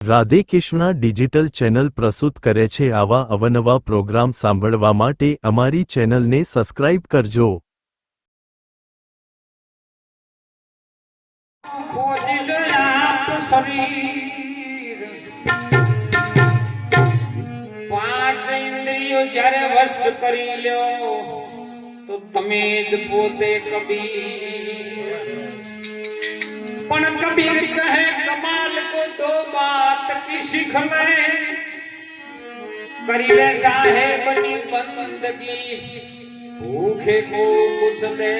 Radhe Krishna digital channel પ્રસ્તુત કરે છે આવા અવનવા પ્રોગ્રામ સાંભળવા માટે અમારી ચેનલને સબસ્ક્રાઇબ કરજો। પાંચ ઇન્દ્રિયો જ્યારે વશ કરી લ્યો તો તમે જ પોતે કબીર। પણ કબીર કહે કમાલ को दो बात की सीख में करी ले साहेबनी बंदगी भूखे को कुछ दे।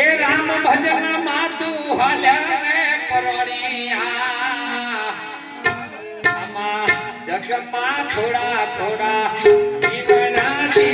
ए राम भजन मातु हाल्या रे परवणिया आमा जग मा थोड़ा थोड़ा जीवना दी।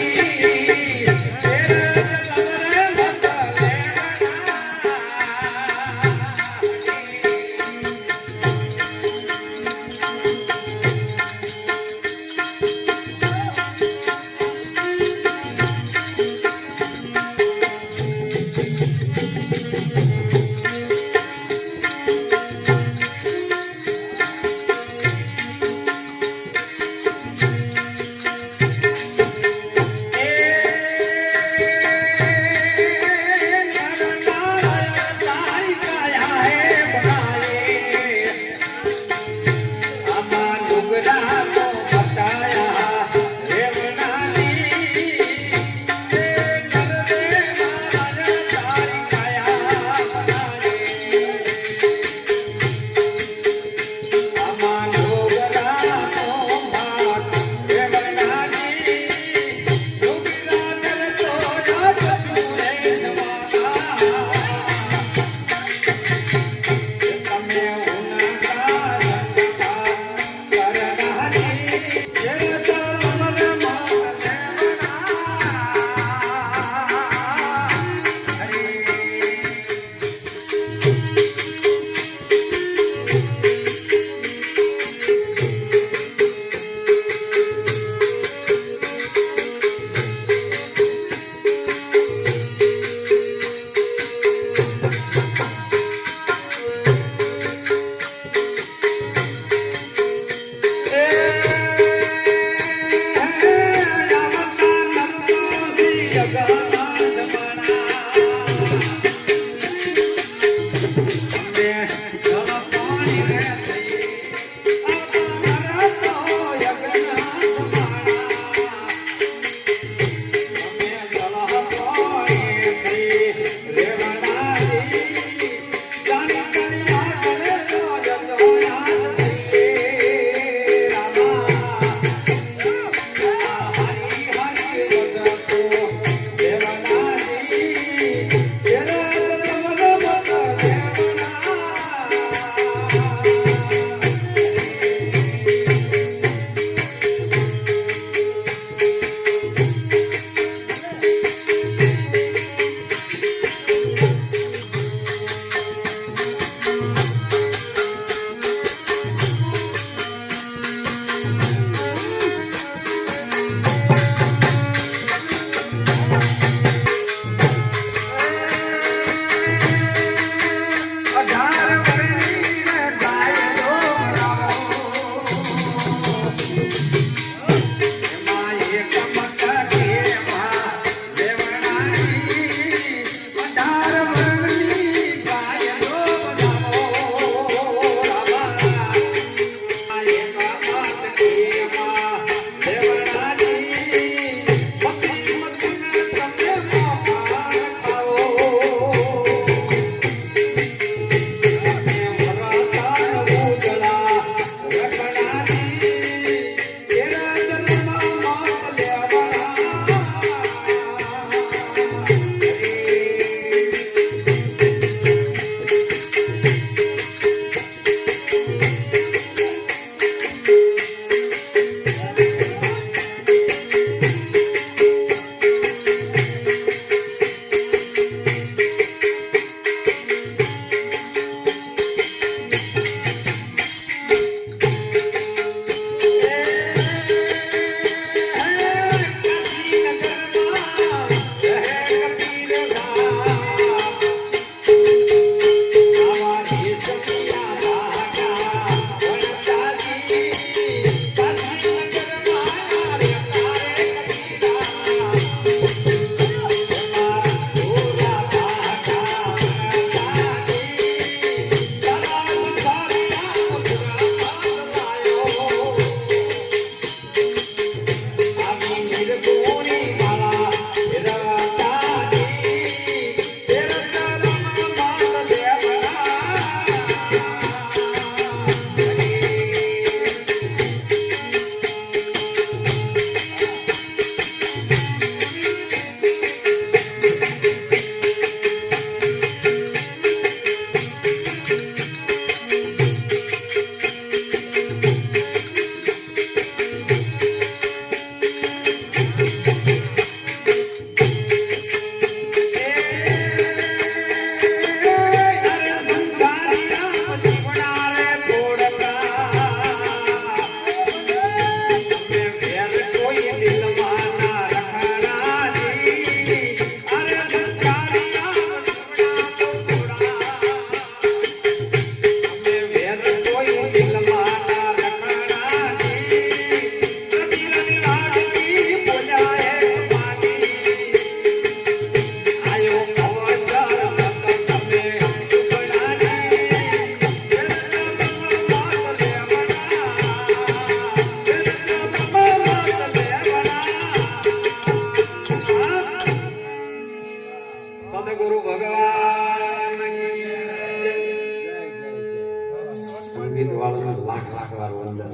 ગીત વાળાને લાખ લાખ વાર વંદન.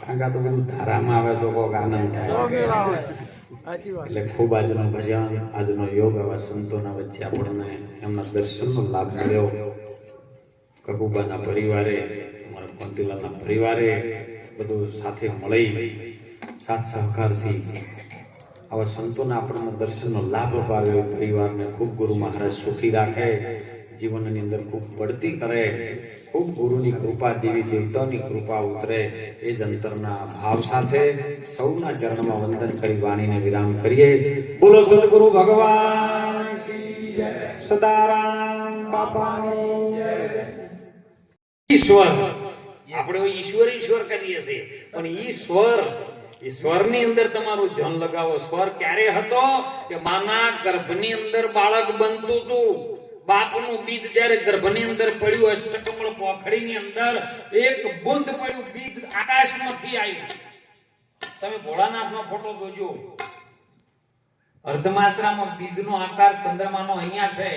કારણ કે આ તો બધું ધારામાં આવે તો કોક આનંદ થાય. એટલે ખૂબ આજનું ભજન, આજનો યોગ આવા સંતોના વચ્ચે આપણને એમના દર્શનનો લાભ મળ્યો. કકુબાના પરિવારે, અમારા કોંતીલાલના પરિવારે બધું સાથે મળી સાથ સહકારથી આવા સંતોના આપણને દર્શનનો લાભ અપાવ્યો. પરિવારને ખૂબ ગુરુ મહારાજ સુખી રાખે, જીવનની અંદર ખૂબ બઢતી કરે, ખૂબ ગુરુની કૃપા, દેવી દેવતાઓની કૃપા ઉતરે, એ જ અંતરના ભાવ સાથે સૌના ચરણમાં વંદન કરી વાણીને વિરામ કરીએ. બોલો સદગુરુ ભગવાન કી જય, સદારામ બાપાની જય. ઈશ્વર, આપણે ઈશ્વર ઈશ્વર કરીએ છીએ, પણ ઈશ્વરની અંદર તમારું ધ્યાન લગાવો. સ્વર ક્યારે હતો કે માના ગર્ભની અંદર બાળક બનતું હતું. બાપનું બીજ જ્યારે ગર્ભની અંદર પડ્યું, અષ્ટકમળ પોખડીની અંદર એક બુંદ પડ્યું, બીજ આકાશમાંથી આવ્યું. તમે ભોળાનાથનો ફોટો જોજો, અર્ધમાત્રામાં બીજનો આકાર ચંદ્રમાનો અહીંયા છે.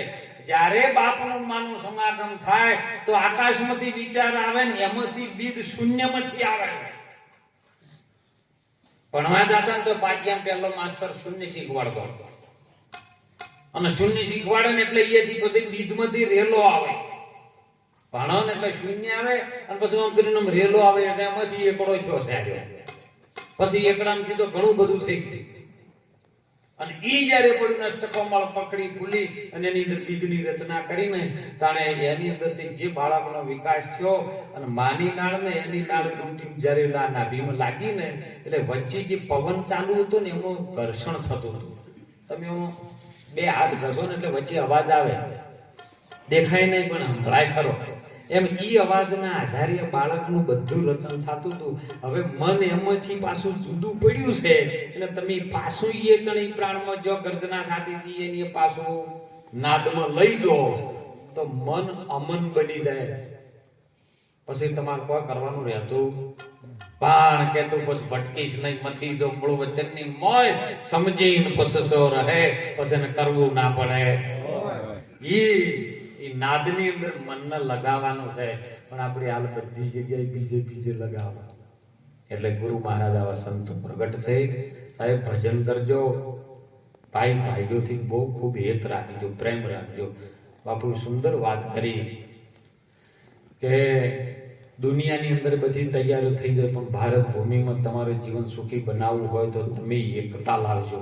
જ્યારે બાપનું માનું સમાગમ થાય તો આકાશમાંથી વિચાર આવે ને એમાંથી બીજ શૂન્યમાંથી આવે છે. ભણવા જતા ને તો પાટિયામાં પહેલો માસ્તર શૂન્ય શીખવાડતો, અને શૂન્ય શીખવાડે ને એટલે અહીંયાથી પછી બીજમાંથી રેલો આવે. ભણો ને એટલે શૂન્ય આવે, અને પછી આમ કરીને રેલો આવે એટલે એમાંથી એકડો થયો છે. પછી એકડામાંથી તો ઘણું બધું થઈ ગયું. અને ઈ જ્યારે પડ્યું અષ્ટકોમળ પકડી ફૂલી અને એની અંદર બીજની રચના કરીને તાણે એની અંદરથી જે બાળકનો વિકાસ થયો, અને માની નાળ ને એની નાળ ડૂંટી જ્યારે નાભીમાં લાગી ને એટલે વચ્ચે જે પવન ચાલુ હતો ને એનું ઘર્ષણ થતું હતું. તમે બે હાથ ઘસો ને એટલે વચ્ચે અવાજ આવે, દેખાય નહીં પણ સંભળાય ખરો. એમ ઈ અવાજના આધારે બાળકનું બધું રચન થતું હતું. હવે મન એમાંથી પાછું જુદું પડ્યું છે એટલે તમે પાછું એ કણી પ્રાણમાં જો ગર્જના થતી હતી એની પાછું નાદમાં લઈ જાઓ તો મન અમન બની જાય. પછી તમારે કોઈ કરવાનું રહેતું પણ કે તું પછી ભટકીશ નહીં, મથી જો મૂળ વચનની મોય સમજીને પછી સો રહે, પછી એને કરવું ના પડે. ઈ નાદની અંદર મનને લગાવવાનું છે, પણ આપણી હાલ બધી જગ્યાએ બીજે લગાવવા. એટલે ગુરુ મહારાજ આવા સંતો પ્રગટ છે. સાહેબ ભજન કરજો, ભાઈ ભાઈઓથી બહુ ખૂબ હેત રાખજો, પ્રેમ રાખજો. બાપુ સુંદર વાત કરી કે દુનિયાની અંદર બધી તૈયારીઓ થઈ જાય, પણ ભારત ભૂમિમાં તમારે જીવન સુખી બનાવવું હોય તો તમે એકતા લાવજો.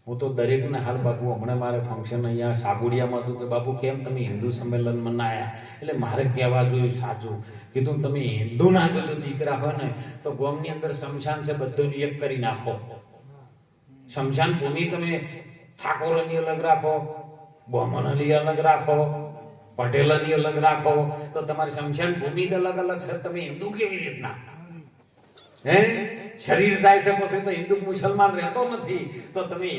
હું તો દરેકને હાલ બાપુ હમણાં મારે ફંક્શન અહીંયા સાબુડિયામાં હતું કે બાપુ કેમ તમે હિન્દુ સંમેલન મનાયા, એટલે મારે કહેવા જોયું સાચું કીધું, તમે હિન્દુના જો દીકરા હોય ને તો ગામની અંદર શમશાન છે બધું એક કરી નાખો. શમશાન ભૂમિ તમે ઠાકોરની અલગ રાખો, બ્રાહ્મણની અલગ રાખો, પટેલની અલગ રાખો, તો તમારી શમશાન ભૂમિ અલગ અલગ છે. તમે હિન્દુ કેવી રીતના હે શરીર જાય છે પછી તો હિન્દુ મુસલમાન રહેતો નથી. તો તમે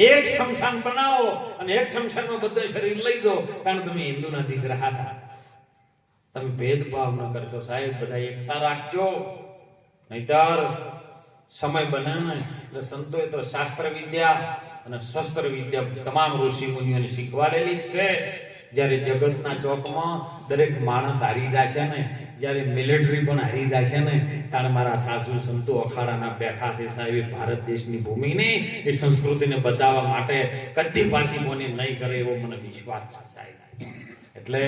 એક શમશાન બનાવો અને એક શમશાનમાં બધું શરીર લઈ જાઓ, કારણ તમે હિન્દુના દીકરા હતા. તમે ભેદભાવ ન કરશો સાહેબ, બધા એકતા રાખજો, નહીતર સમય બને ને એટલે સંતોએ તો શાસ્ત્ર વિદ્યા અને શસ્ત્ર વિદ્યા તમામ ઋષિ મુનિઓને શીખવાડેલી જ છે. જ્યારે જગતના ચોકમાં દરેક માણસ હારી જશે ને, જ્યારે મિલિટરી પણ હારી જશે ને, ત્યારે મારા સાસુ સંતો અખાડાના બેઠા છે સાહેબ. ભારત દેશની ભૂમિને એ સંસ્કૃતિને બચાવવા માટે કદી પાછી કોને નહીં કરે એવો મને વિશ્વાસ છે સાહેબ. એટલે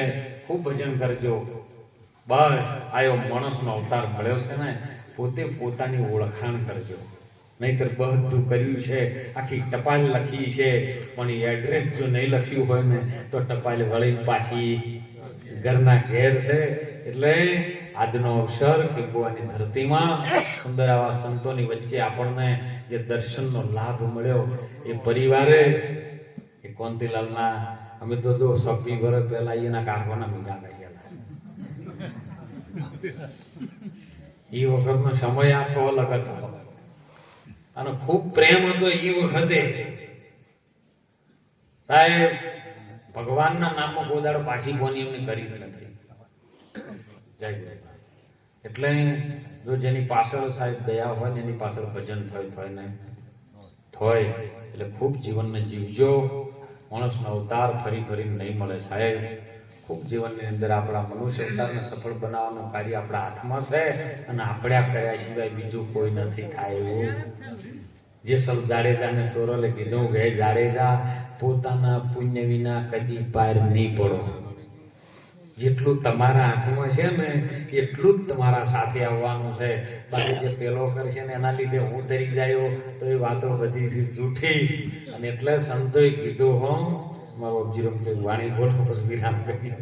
ખૂબ ભજન કરજો. બસ આયો માણસનો અવતાર મળ્યો છે ને, પોતે પોતાની ઓળખાણ કરજો. નહીતર બધું કર્યું છે, આખી ટપાલ લખી છે, પણ એ એડ્રેસ જો નહીં લખ્યું હોય ને તો ટપાલ વળી પાછી ઘરના ઘેર છે. એટલે આજનો અવસર કે ગોવાની ધરતીમાં સુંદર આવા સંતોની વચ્ચે આપણને જે દર્શનનો લાભ મળ્યો, એ પરિવારે એ કોંતીલાલના અમે તો જો 26 વર્ષ પહેલા એના કારખાના મીઠા ગયેલા. એ વખતનો સમય આખો અલગ હતો અને ખૂબ પ્રેમ હતો એ વખતે સાહેબ. ભગવાનના નામમાં ગોદાડો પાછી બોની એમને કરી નથી. જય ગુરુ. એટલે જો જેની પાછળ સાહેબ દયા હોય ને એની પાછળ ભજન થાય ને થાય એટલે ખૂબ જીવનને જીવજો. માણસનો અવતાર ફરી નહીં મળે સાહેબ. ખૂબ જીવનની અંદર આપણા મનુષ્ય અવતારને સફળ બનાવવાનું કાર્ય આપણા હાથમાં છે અને આપણે આ કર્યા સિવાય બીજું કોઈ નથી થાય એવું. જેસલ જાડેજાને તોરલે કીધું કે જાડેજા પોતાના પુણ્ય વિના કદી પાર નહીં પડો. જેટલું તમારા હાથમાં છે ને એટલું જ તમારા સાથે આવવાનું છે. બાકી જે પેલો કરશે ને એના લીધે હું તરી જાયો તો એ વાતો બધી છે જૂઠી. અને એટલે સંતોએ કીધું હો મારો અબજીરમ કે વાણી બોલો પછી વિરામ કરી.